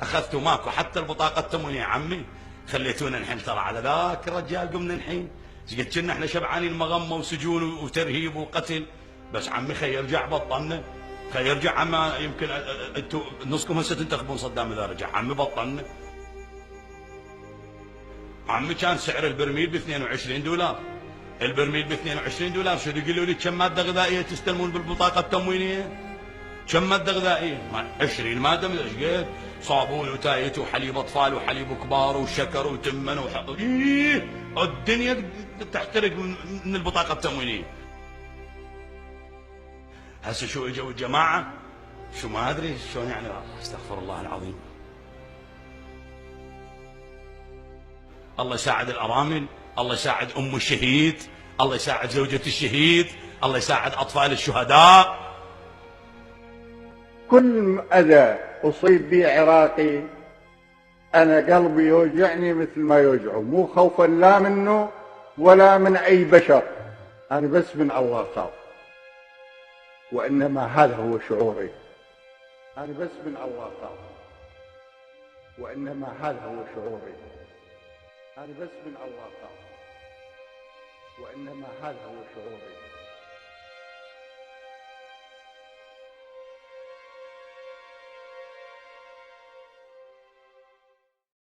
اخذتوا ماكو حتى البطاقه التموينيه يا عمي، خليتونا نحن ترى على ذاك الرجال قمنا نحين قد كنا احنا شبعانين مغمه وسجون وترهيب وقتل. بس عمي خي يرجع بطلنا، خي يرجع عما يمكن انتوا نصكم هسه تنتخبون صدام اذا رجع. عمي بطلنا. عمي كان سعر البرميل ب 22 دولار، البرميل ب 22 دولار. شو يقولوا لي كم ماده غذائيه تستلمون بالبطاقه التموينيه؟ كم ماده غذائيه؟ 20 ماده من ايش قد؟ صابون وتايت وحليب اطفال وحليب كبار وشكر وتمن الدنيا تحترق من البطاقه التموينيه. هسه شو اجوا الجماعه، شو ما ادري شلون يعني، استغفر الله العظيم. الله يساعد الارامل، الله يساعد ام الشهيد، الله يساعد زوجة الشهيد، الله يساعد اطفال الشهداء. كل أذى أصيب به عراقي أنا قلبي يوجعني مثل ما يوجعه، مو خوفا لا منه ولا من أي بشر، أنا بس من الله خاف، وإنما هذا هو شعوري. أنا بس من الله خاف، وإنما هذا هو شعوري. أنا بس من الله خاف، وإنما هذا هو شعوري.